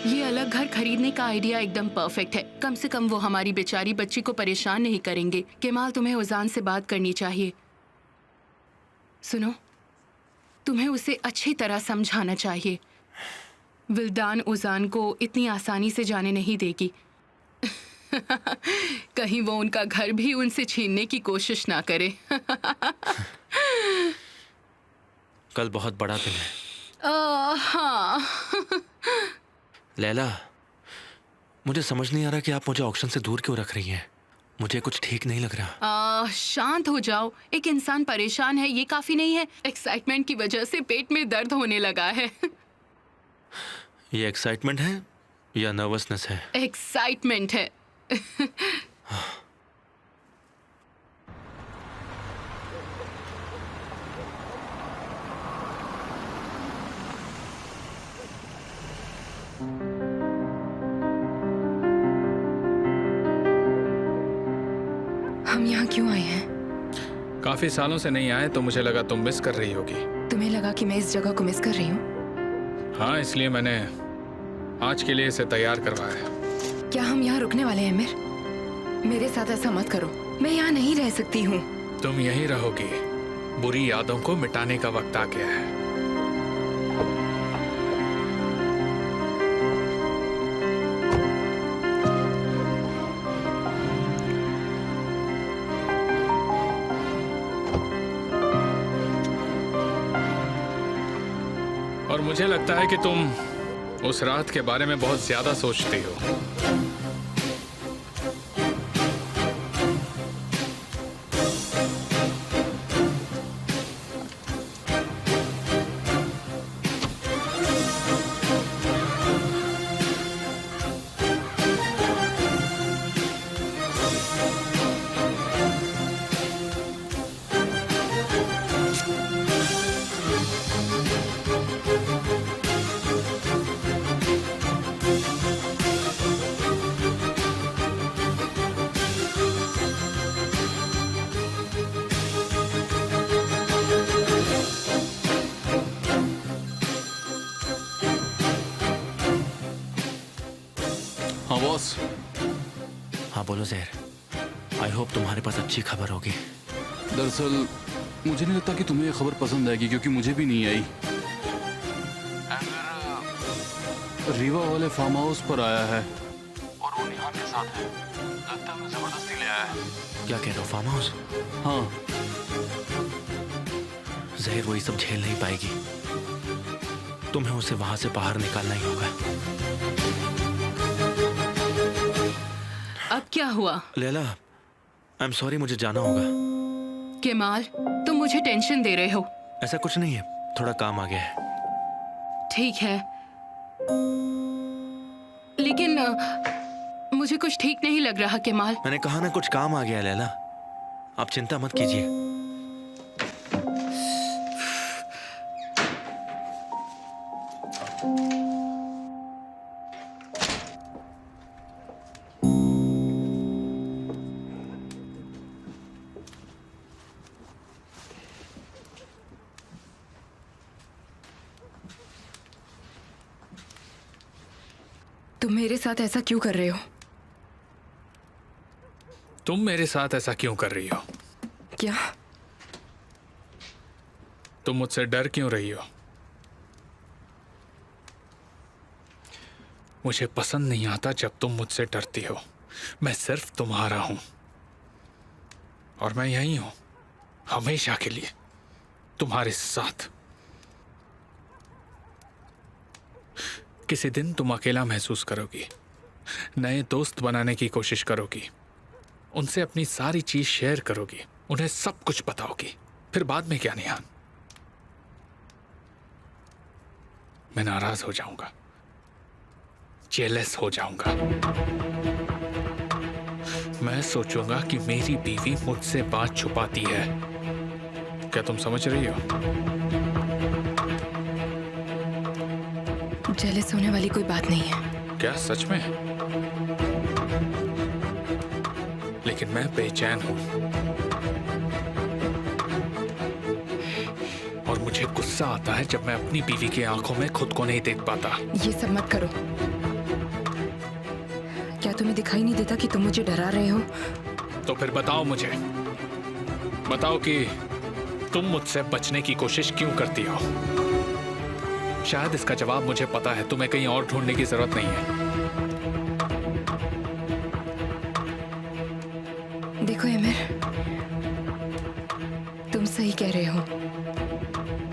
ये अलग घर खरीदने का आइडिया एकदम परफेक्ट है। कम से कम वो हमारी बेचारी बच्ची को परेशान नहीं करेंगे। केमाल, तुम्हें उजान से बात करनी चाहिए। सुनो, तुम्हें उसे अच्छी तरह समझाना चाहिए। विल्दान उजान को इतनी आसानी से जाने नहीं देगी। कहीं वो उनका घर भी उनसे छीनने की कोशिश ना करे। कल बहुत बड़ा दिन है। हाँ। लैला, मुझे समझ नहीं आ रहा कि आप मुझे ऑक्शन से दूर क्यों रख रही हैं। मुझे कुछ ठीक नहीं लग रहा। शांत हो जाओ। एक इंसान परेशान है, ये काफी नहीं है। एक्साइटमेंट की वजह से पेट में दर्द होने लगा है। ये एक्साइटमेंट है या नर्वसनेस है? एक्साइटमेंट है। हम यहाँ क्यों आए हैं? काफी सालों से नहीं आए तो मुझे लगा तुम मिस कर रही होगी। तुम्हें लगा कि मैं इस जगह को मिस कर रही हूँ? हाँ, इसलिए मैंने आज के लिए इसे तैयार करवाया है। क्या हम यहाँ रुकने वाले हैं अमीर? मेरे साथ ऐसा मत करो। मैं यहाँ नहीं रह सकती हूँ। तुम यहीं रहोगी। बुरी यादों को मिटाने का वक्त आ गया है। और मुझे लगता है कि तुम उस रात के बारे में बहुत ज्यादा सोचती हो। हाँ बॉस। हाँ बोलो ज़हर। आई होप तुम्हारे पास अच्छी खबर होगी। दरअसल मुझे नहीं लगता कि तुम्हें ये खबर पसंद आएगी, क्योंकि मुझे भी नहीं आई। रीवा वाले फार्म हाउस पर आया है और वो निहान के साथ है। लगता है उन्हें जबरदस्ती ले आया है। क्या कह रहे हो, फार्म हाउस? हाँ। ज़हर वही सब झेल नहीं पाएगी। तुम्हें उसे वहां से बाहर निकालना ही होगा। अब क्या हुआ? लैला, आई एम सॉरी, मुझे जाना होगा। केमाल, तुम मुझे टेंशन दे रहे हो। ऐसा कुछ नहीं है, थोड़ा काम आ गया है। ठीक है, लेकिन मुझे कुछ ठीक नहीं लग रहा केमाल। मैंने कहा ना, कुछ काम आ गया लैला। आप चिंता मत कीजिए। तुम मेरे साथ ऐसा क्यों कर रहे हो? तुम मेरे साथ ऐसा क्यों कर रही हो? क्या? तुम मुझसे डर क्यों रही हो? मुझे पसंद नहीं आता जब तुम मुझसे डरती हो। मैं सिर्फ तुम्हारा हूं और मैं यहीं हूं हमेशा के लिए, तुम्हारे साथ। किसी दिन तुम अकेला महसूस करोगी, नए दोस्त बनाने की कोशिश करोगी, उनसे अपनी सारी चीज शेयर करोगी, उन्हें सब कुछ बताओगी। फिर बाद में क्या निहान? मैं नाराज हो जाऊंगा, जेलस हो जाऊंगा। मैं सोचूंगा कि मेरी बीवी मुझसे बात छुपाती है। क्या तुम समझ रही हो? जेलस होने वाली कोई बात नहीं है। क्या सच में? लेकिन मैं बेचैन हूं और मुझे गुस्सा आता है जब मैं अपनी बीवी की आंखों में खुद को नहीं देख पाता। ये सब मत करो। तुम्हें दिखाई नहीं देता कि तुम मुझे डरा रहे हो? तो फिर बताओ मुझे, बताओ कि तुम मुझसे बचने की कोशिश क्यों करती हो? शायद इसका जवाब मुझे पता है, तुम्हें कहीं और ढूंढने की जरूरत नहीं है। देखो एमिर, तुम सही कह रहे हो,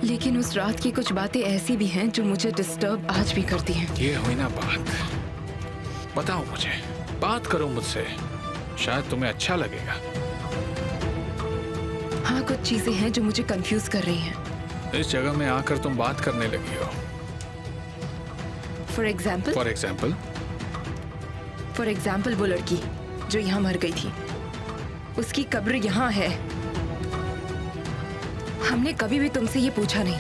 लेकिन उस रात की कुछ बातें ऐसी भी हैं जो मुझे डिस्टर्ब आज भी करती हैं। ये हुई ना बात। बताओ मुझे, बात करो मुझसे, शायद तुम्हें अच्छा लगेगा। हाँ, कुछ चीजें हैं जो मुझे कंफ्यूज कर रही हैं। इस जगह में आकर तुम बात करने लगी हो। फॉर एग्जाम्पल वो लड़की जो यहाँ मर गई थी, उसकी कब्र यहाँ है। हमने कभी भी तुमसे ये पूछा नहीं,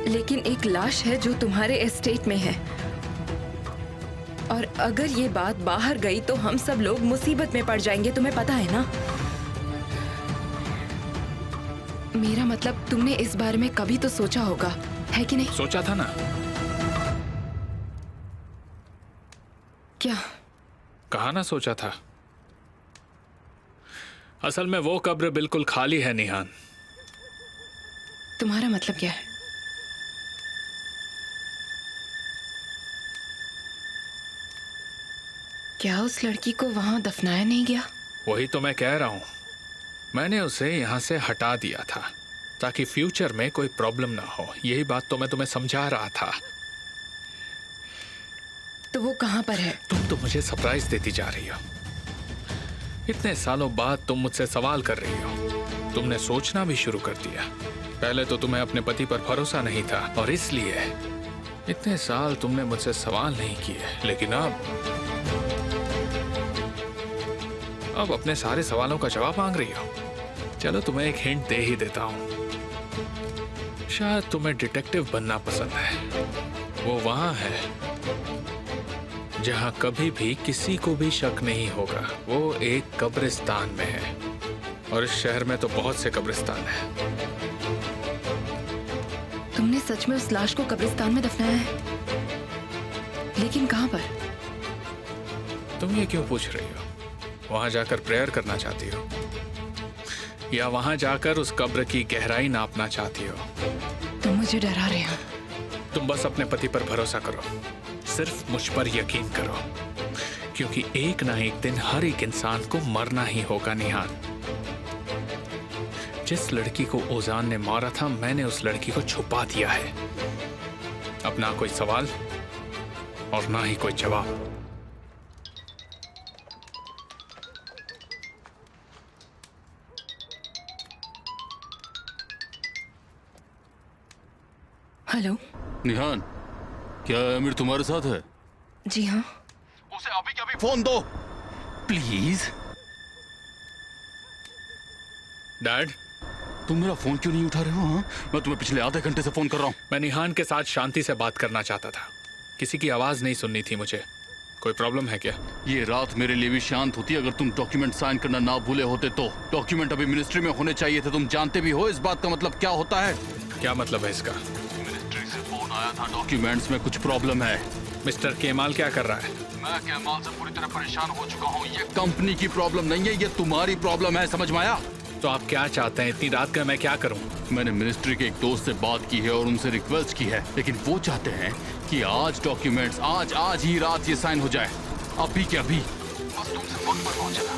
लेकिन एक लाश है जो तुम्हारे एस्टेट में है, और अगर ये बात बाहर गई तो हम सब लोग मुसीबत में पड़ जाएंगे, तुम्हें पता है ना? मेरा मतलब, तुमने इस बारे में कभी तो सोचा होगा, है कि नहीं? सोचा था ना। क्या? कहा ना सोचा था। असल में वो कब्र बिल्कुल खाली है निहान। तुम्हारा मतलब क्या है? क्या उस लड़की को वहां दफनाया नहीं गया? वही तो मैं कह रहा हूं। मैंने उसे यहां से हटा दिया था ताकि फ्यूचर में कोई प्रॉब्लम ना हो। यही बात तो मैं तुम्हें समझा रहा था। तो वो कहां पर है? तुम तो मुझे सरप्राइज देती जा रही हो। इतने सालों बाद तुम मुझसे सवाल कर रही हो। तुमने सोचना भी शुरू कर दिया। पहले तो तुम्हें अपने पति पर भरोसा नहीं था और इसलिए इतने साल तुमने मुझसे सवाल नहीं किए, लेकिन अब अपने सारे सवालों का जवाब मांग रही हो। चलो तुम्हें एक हिंट दे ही देता हूं। शायद तुम्हें डिटेक्टिव बनना पसंद है। वो वहां है जहां कभी भी किसी को भी शक नहीं होगा। वो एक कब्रिस्तान में है, और इस शहर में तो बहुत से कब्रिस्तान हैं। तुमने सच में उस लाश को कब्रिस्तान में दफनाया है? लेकिन कहां पर? तुम ये क्यों पूछ रही हो? वहां जाकर प्रेयर करना चाहती हो, या वहां जाकर उस कब्र की गहराई नापना चाहती हो? तुम मुझे डरा रहे हो। तुम बस अपने पति पर भरोसा करो, सिर्फ मुझ पर यकीन करो, क्योंकि एक ना एक दिन हर एक इंसान को मरना ही होगा निहान। जिस लड़की को ओजान ने मारा था, मैंने उस लड़की को छुपा दिया है। अब ना कोई सवाल और ना ही कोई जवाब। हेलो निहान, क्या अमीर तुम्हारे साथ है? जी हाँ। उसे अभी के अभी फोन दो प्लीज। डैड, तुम मेरा फोन क्यों नहीं उठा रहे हो? हाँ? मैं तुम्हें पिछले आधे घंटे से फोन कर रहा हूँ। मैं निहान के साथ शांति से बात करना चाहता था। किसी की आवाज नहीं सुननी थी मुझे। कोई प्रॉब्लम है क्या? ये रात मेरे लिए भी शांत होती अगर तुम डॉक्यूमेंट साइन करना ना भूले होते तो। डॉक्यूमेंट अभी मिनिस्ट्री में होने चाहिए थे। तुम जानते भी हो इस बात का मतलब क्या होता है? क्या मतलब है इसका? मिनिस्ट्री से फोन आया था, डॉक्यूमेंट्स में कुछ प्रॉब्लम है। मिस्टर केमाल क्या कर रहा है? मैं केमाल से पूरी तरह परेशान हो चुका हूँ। ये कंपनी की प्रॉब्लम नहीं है, ये तुम्हारी प्रॉब्लम है, समझ में आया? तो आप क्या चाहते हैं? इतनी रात का मैं क्या करूं? मैंने मिनिस्ट्री के एक दोस्त से बात की है और उनसे रिक्वेस्ट की है, लेकिन वो चाहते हैं कि आज डॉक्यूमेंट्स आज ही रात ये साइन हो जाए, अभी के अभी। बस तुमसे वक्त पर पहुंचना।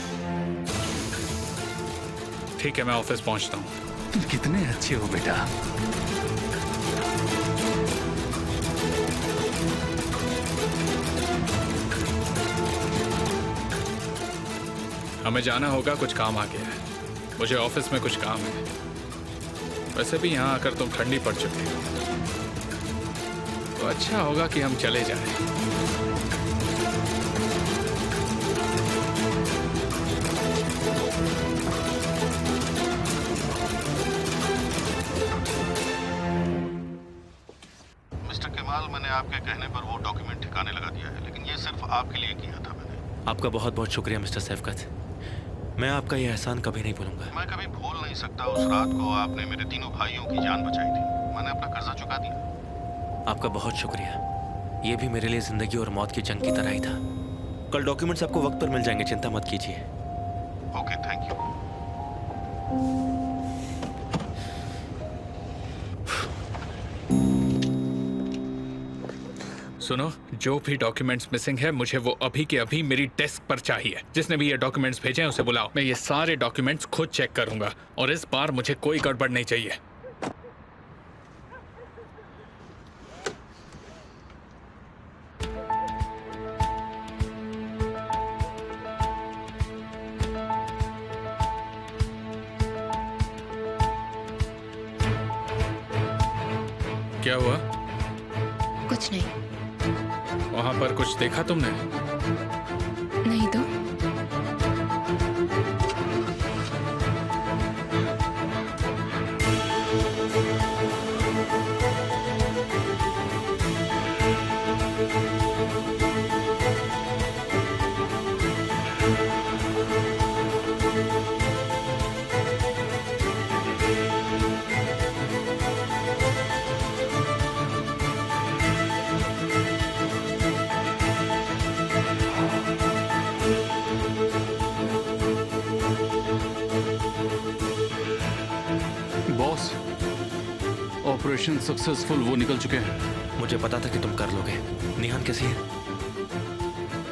ठीक है, मैं ऑफिस पहुंचता हूं। तुम कितने अच्छे हो बेटा। हमें जाना होगा, कुछ काम आ गया है। मुझे ऑफिस में कुछ काम है। वैसे भी यहाँ आकर तुम ठंडी पड़ चुकी हो, तो अच्छा होगा कि हम चले जाएं। मिस्टर केमाल, मैंने आपके कहने पर वो डॉक्यूमेंट ठिकाने लगा दिया है, लेकिन ये सिर्फ आपके लिए किया था मैंने। आपका बहुत बहुत शुक्रिया मिस्टर सैफकत। मैं आपका ये एहसान कभी नहीं भूलूंगा। मैं कभी भूल नहीं सकता उस रात को आपने मेरे तीनों भाइयों की जान बचाई थी। मैंने अपना कर्जा चुका दिया। आपका बहुत शुक्रिया। ये भी मेरे लिए जिंदगी और मौत की जंग की तरह ही था। कल डॉक्यूमेंट्स आपको वक्त पर मिल जाएंगे, चिंता मत कीजिए। Okay, thank you. सुनो, जो भी डॉक्यूमेंट्स मिसिंग है मुझे वो अभी के अभी मेरी डेस्क पर चाहिए। जिसने भी ये डॉक्यूमेंट्स भेजे हैं उसे बुलाओ। मैं ये सारे डॉक्यूमेंट्स खुद चेक करूंगा और इस बार मुझे कोई गड़बड़ नहीं चाहिए। क्या हुआ? कुछ नहीं। वहां पर कुछ देखा तुमने? नहीं तो। बॉस, ऑपरेशन सक्सेसफुल वो निकल चुके हैं। मुझे पता था कि तुम कर लोगे। निहान कैसी है?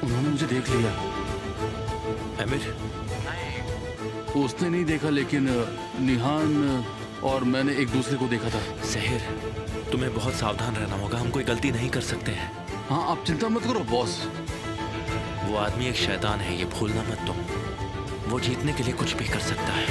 उन्होंने मुझे देख लिया। आमिर, उसने नहीं देखा, लेकिन निहान और मैंने एक दूसरे को देखा था। सहर, तुम्हें बहुत सावधान रहना होगा। हम कोई गलती नहीं कर सकते हैं। हाँ, आप चिंता मत करो बॉस। वो आदमी एक शैतान है, ये भूलना मत तुम। वो जीतने के लिए कुछ भी कर सकता है।